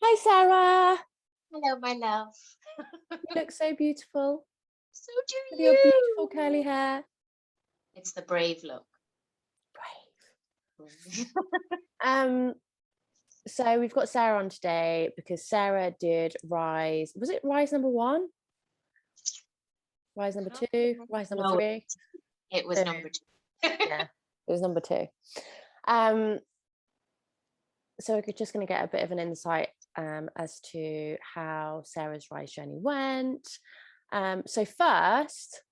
Hi, Sarah. Hello, my love. You look so beautiful So do with your beautiful curly you. hair. It's the brave look. Brave. Um, so we've got Sarah on today because Sarah did Rise. Was it Rise number 1? Rise number 2? Rise number No, 3? it was No. number 2. Yeah, it was number 2. So we're just going to get a bit of an insight as to how Sarah's Rise journey went. So first,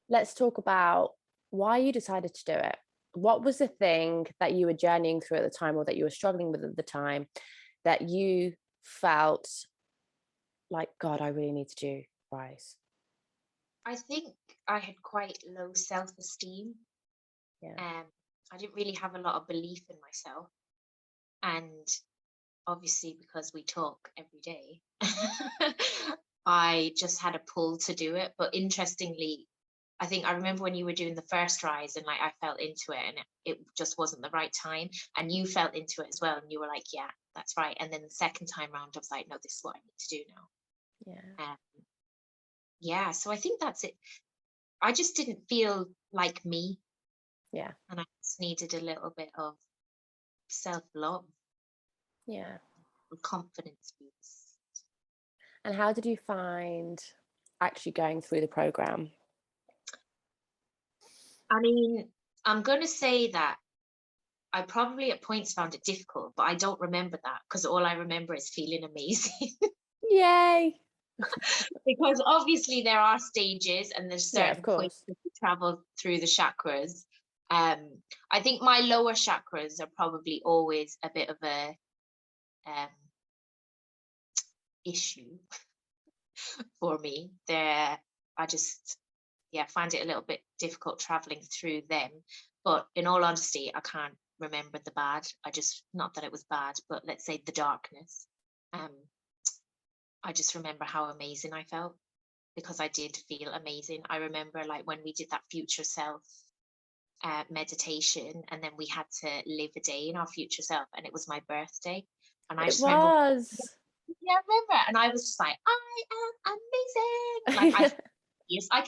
let's talk about why you decided to do it. What was the thing that you were journeying through at the time, or that you were struggling with at the time, that you felt like, God, I really need to do Rise? I think I had quite low self-esteem. Yeah. I didn't really have a lot of belief in myself. And obviously, because we talk every day, I just had a pull to do it. But interestingly, I think I remember when you were doing the first Rise and like I felt into it and it just wasn't the right time. And you felt into it as well. And you were like, yeah, that's right. And then the second time round, I was like, no, this is what I need to do now. Yeah. Yeah. So I think that's it. I just didn't feel like me. Yeah. And I just needed a little bit of self-love. Yeah. Confidence boost. And how did you find actually going through the program? I mean, I'm going to say that I probably at points found it difficult, but I don't remember that because all I remember is feeling amazing. Yay. Because obviously there are stages and there's Yeah, of certain points course. that you travel through the chakras. I think my lower chakras are probably always a bit of a issue for me. I just find it a little bit difficult traveling through them. But in all honesty, I can't remember the bad. Not that it was bad, but let's say the darkness. I just remember how amazing I felt because I did feel amazing. I remember like when we did that future self meditation, and then we had to live a day in our future self, and it was my birthday. And I It just remember, was. yeah, I remember, and I was just like, I am amazing. Like yes, I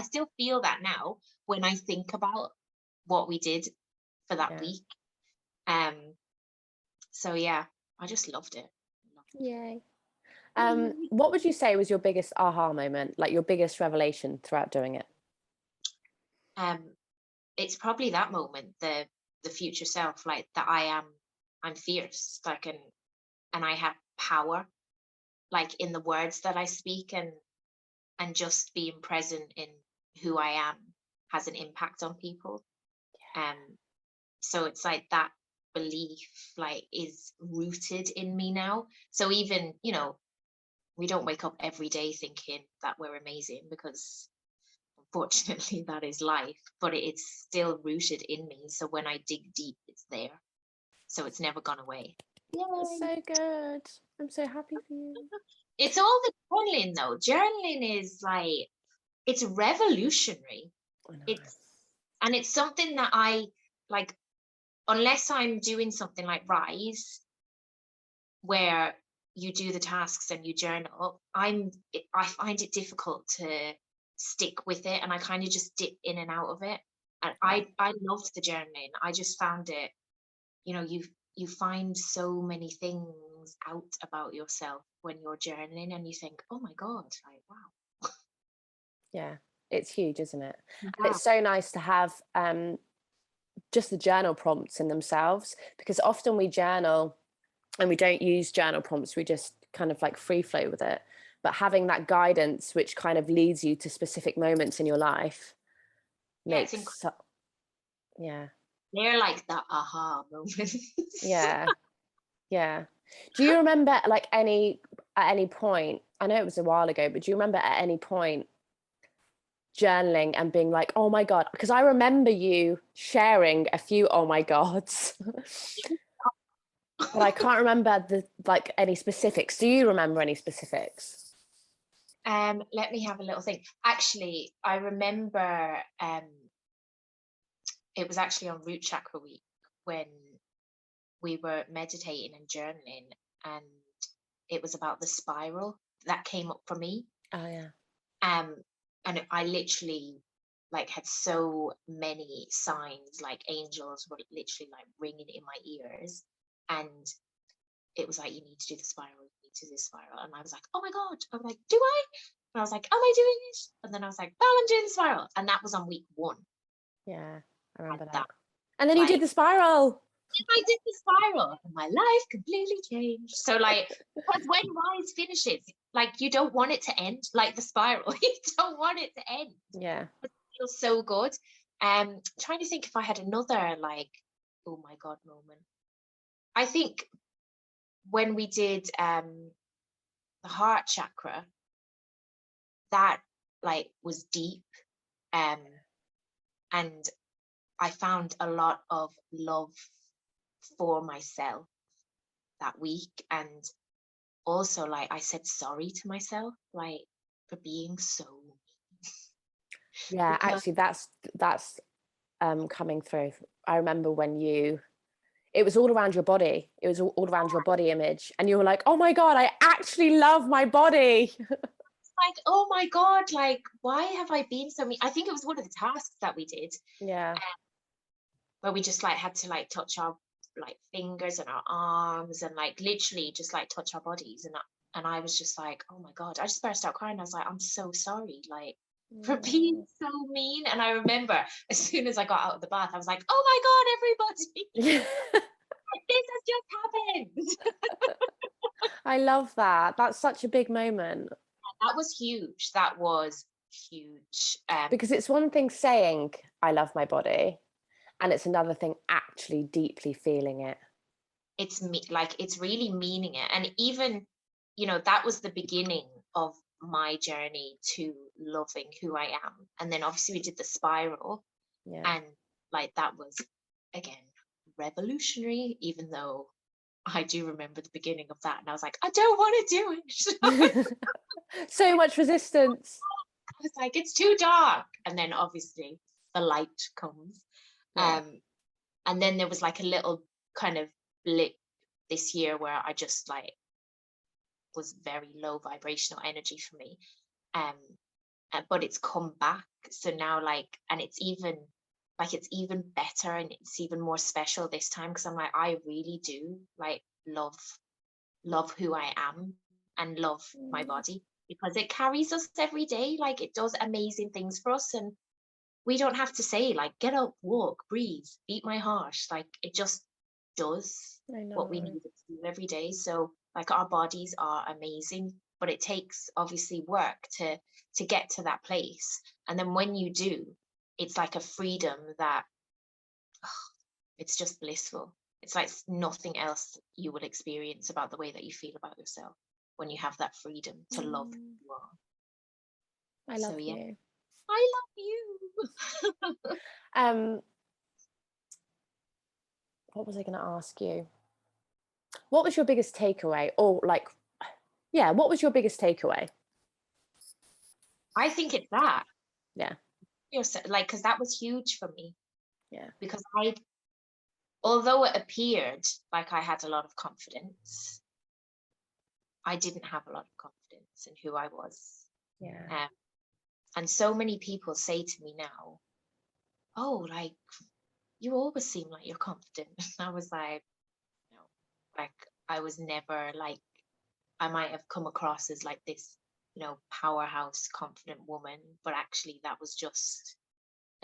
still feel that now when I think about what we did for that Yeah. week. So yeah, I just loved it. Yay. What would you say was your biggest aha moment, like your biggest revelation throughout doing it? It's probably that moment, the future self, like that I'm fierce, like and I have power, like in the words that I speak, and just being present in who I am has an impact on people. So it's like that belief like is rooted in me now. So even, we don't wake up every day thinking that we're amazing, because unfortunately that is life, but it's still rooted in me. So when I dig deep, it's there. So it's never gone away. That's so good. I'm so happy for you. It's all the journaling though. Journaling is like, it's revolutionary. It's something that I like, unless I'm doing something like Rise, where you do the tasks and you journal, I find it difficult to stick with it, and I kind of just dip in and out of it. And I loved the journaling. I just found it, you find so many things out about yourself when you're journaling, and you think, oh my God, like, wow. Yeah, it's huge, isn't it? Yeah. And it's so nice to have just the journal prompts in themselves, because often we journal and we don't use journal prompts, we just kind of like free flow with it. But having that guidance which kind of leads you to specific moments in your life makes they're like the aha moments. yeah. Do you remember like at any point, I know it was a while ago, but do you remember at any point journaling and being like, oh my God? Because I remember you sharing a few oh my gods. But I can't remember any specifics. Do you remember any specifics? Let me have a little think. Actually, I remember it was actually on Root Chakra Week when we were meditating and journaling, and it was about the spiral that came up for me. Oh yeah. And I literally like had so many signs, like angels were literally like ringing in my ears, and it was like, you need to do the spiral, you need to do the spiral. And I was like, oh my God. I was like, do I? And I was like, am I doing it? And then I was like, well, I'm doing the spiral. And that was on week 1. Yeah, I And remember that. that, And then you did like, the spiral. I did the spiral and my life completely changed. So like, because when Rise finishes, like you don't want it to end, like the spiral. You don't want it to end. Yeah. It feels so good. Trying to think if I had another like, oh my God moment. I think when we did the heart chakra, that like was deep, and I found a lot of love for myself that week. And also like I said sorry to myself, like, for being so Yeah, because actually that's coming through. I remember when it was all around your body. It was all around your body image. And you were like, oh my God, I actually love my body. like, oh my God, like, why have I been so mean? I think it was one of the tasks that we did, Yeah. where we just like had to like touch our like fingers and our arms and like literally just like touch our bodies. And I was just like, oh my God, I just burst out crying. I was like, I'm so sorry, like, for being so mean. And I remember as soon as I got out of the bath, I was like, oh my God, everybody, this has just happened. I love that. That's such a big moment. That was huge. That was huge. Because it's one thing saying I love my body, and it's another thing actually deeply feeling it. It's like, it's really meaning it. And even, that was the beginning of my journey to loving who I am. And then obviously we did the spiral, Yeah. and like that was again revolutionary, even though I do remember the beginning of that and I was like, I don't want to do it. So much resistance. I was like, it's too dark. And then obviously the light comes. Yeah. And then there was like a little kind of blip this year where I just like was very low vibrational energy for me. But it's come back. So now like, and it's even better, and it's even more special this time, because I'm like, I really do like love who I am and love my body, because it carries us every day. Like, it does amazing things for us, and we don't have to say like, get up, walk, breathe, beat my heart. Like, it just does what we need it to do every day. So like, our bodies are amazing, but it takes obviously work to get to that place. And then when you do, it's like a freedom that, it's just blissful. It's like nothing else you will experience about the way that you feel about yourself when you have that freedom to love who you are. I love you. I love you. What was I going to ask you? What was your biggest takeaway? Or like, yeah, what was your biggest takeaway? I think it's that. Yeah. Like, because that was huge for me. Yeah. Because although it appeared like I had a lot of confidence, I didn't have a lot of confidence in who I was. Yeah. And so many people say to me now, oh, like, you always seem like you're confident. And I was like, no, like, I was never like, I might have come across as like this, powerhouse, confident woman, but actually that was just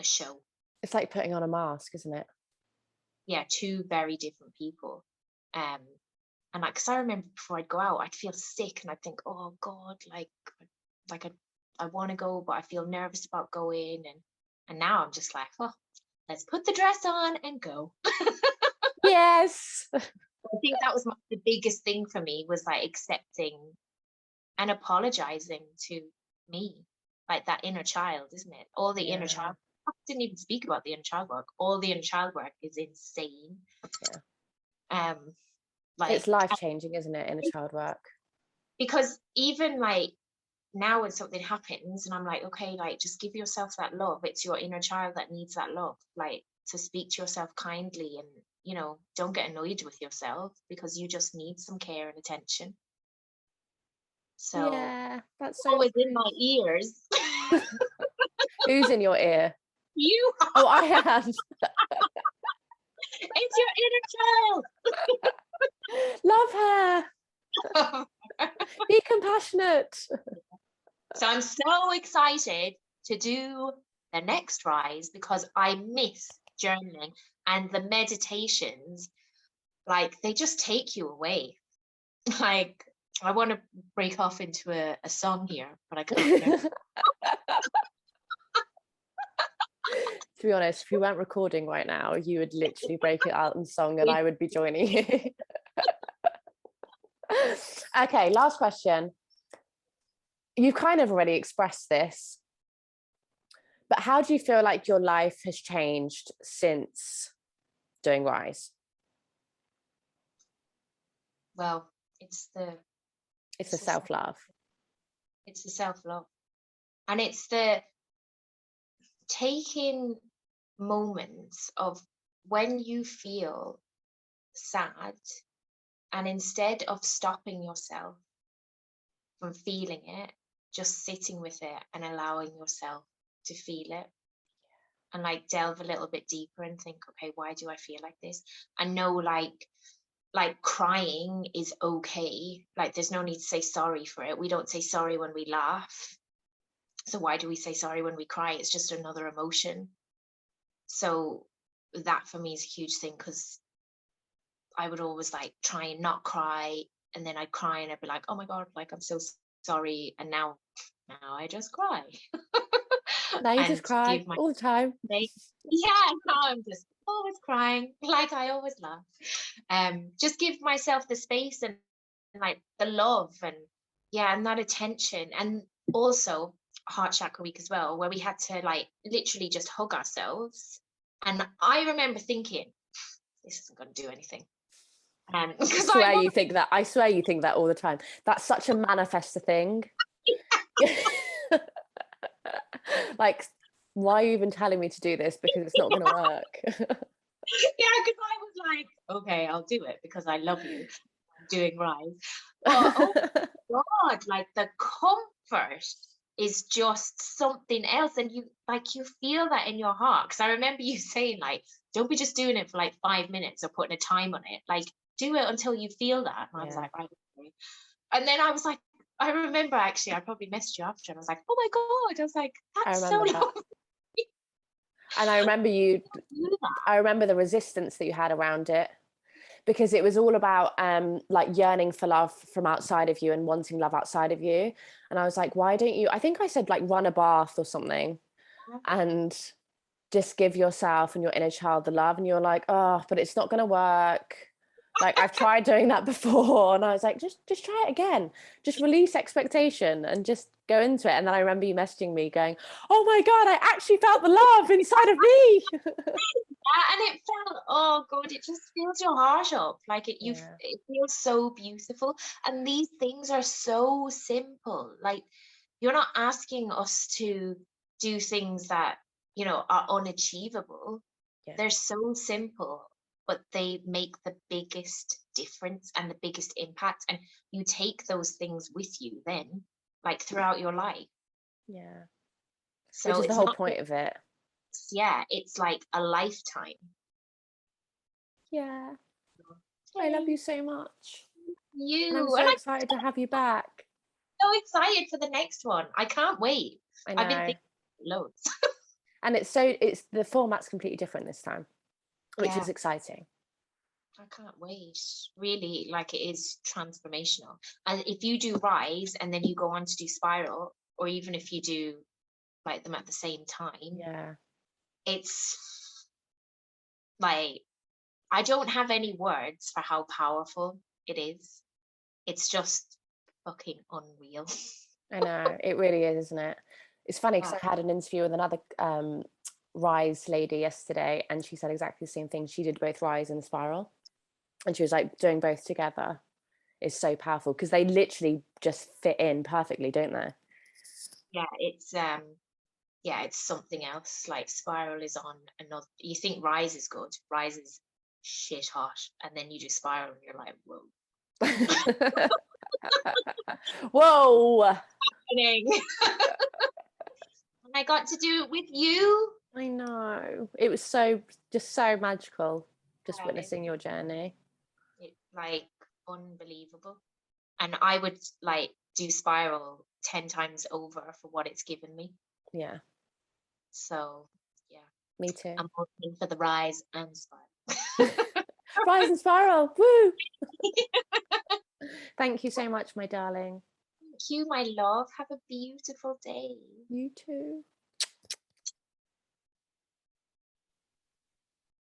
a show. It's like putting on a mask, isn't it? Yeah, two very different people. And like, because I remember before I'd go out, I'd feel sick and I'd think, oh God, like I want to go, but I feel nervous about going. And now I'm just like, oh, let's put the dress on and go. Yes. I think that was the biggest thing for me, was like accepting and apologizing to me, like that inner child, isn't it? All the inner child. I didn't even speak about the inner child work. All the inner child work is insane. Yeah. Like, it's life-changing, isn't it, inner child work? Because even like now when something happens and I'm like, okay, like, just give yourself that love. It's your inner child that needs that love, like, to speak to yourself kindly, and don't get annoyed with yourself, because you just need some care and attention. So Yeah, that's so always in true. my ears. Who's in your ear? You, Oh, I am. it's your Love her. inner child. Be compassionate. So I'm so excited to do the next rise because I miss journaling, and the meditations, like, they just take you away. Like, I want to break off into a song here, but I can't remember. To be honest, if you weren't recording right now, you would literally break it out in song and I would be joining you. Okay, last question. You've kind of already expressed this, but how do you feel like your life has changed since doing Rise? Well, it's the It's a self-love. it's the self-love, and it's the taking moments of when you feel sad, and instead of stopping yourself from feeling it, just sitting with it and allowing yourself to feel it, and like delve a little bit deeper and think, okay, why do I feel like this? I know, like crying is okay. Like, there's no need to say sorry for it. We don't say sorry when we laugh, so why do we say sorry when we cry? It's just another emotion. So that for me is a huge thing, because I would always like try and not cry, and then I'd cry and I'd be like, oh my god, like, I'm so sorry, and now I just cry. Now you just And cry give my all the time. yeah, now I'm just always crying, like I always laugh. Just give myself the space and like the love, and yeah, and that attention. And also heart chakra week as well, where we had to like literally just hug ourselves, and I remember thinking, this isn't going to do anything. Because I Swear you think that. I swear you think that all the time. That's such a manifester thing. Like, why are you even telling me to do this? Because it's not going to work. yeah, because I was like, okay, I'll do it because I love you. I'm doing Rise. But oh god, like the comfort is just something else, and you feel that in your heart. Because I remember you saying, like, don't be just doing it for like 5 minutes or putting a time on it, like do it until you feel that. And I was like, right, okay. And then I was like, I remember actually I probably messaged you after and I was like, oh my god, I was like, I that's so remember that. lovely. And I remember the resistance that you had around it, because it was all about like yearning for love from outside of you and wanting love outside of you. And I was like, why don't you, I think I said like run a bath or something and just give yourself and your inner child the love. And you're like, oh, but it's not going to work. Like, I've tried doing that before. And I was like, just try it again. Just release expectation and just go into it. And then I remember you messaging me going, oh my God, I actually felt the love inside of me. And it felt, oh god, it just fills your heart up. Like Yeah. it feels so beautiful. And these things are so simple. Like, you're not asking us to do things that, are unachievable. Yeah. They're so simple, but they make the biggest difference and the biggest impact. And you take those things with you then, like, throughout your life. Yeah. Which So is the it's whole not, point of it. yeah, it's like a lifetime. Yeah. I love you so much. And I'm You so and I'm excited to have you back. so excited for the next one. I can't wait. I I've been know. thinking loads. And it's the format's completely different this time, which Yeah, is exciting. I can't wait. Really, like, it is transformational. And if you do Rise and then you go on to do Spiral, or even if you do like them at the same time, Yeah. it's like, I don't have any words for how powerful it is. It's just fucking unreal. I know. It really is, isn't it? It's funny because Yeah. I had an interview with another Rise lady yesterday, and she said exactly the same thing. She did both Rise and Spiral. And she was like, doing both together is so powerful because they literally just fit in perfectly, don't they? Yeah, it's something else. Like, Spiral is on another. You think Rise is good, Rise is shit hot, and then you do Spiral and you're like, whoa. Whoa. And I got to do it with you. I know. It was just so magical, just witnessing your journey. It's like unbelievable. And I would like do spiral 10 times over for what it's given me. Yeah. So yeah. Me too. I'm hoping for the rise and spiral. Rise and spiral. Woo. Thank you so much, my darling. Thank you, my love. Have a beautiful day. You too.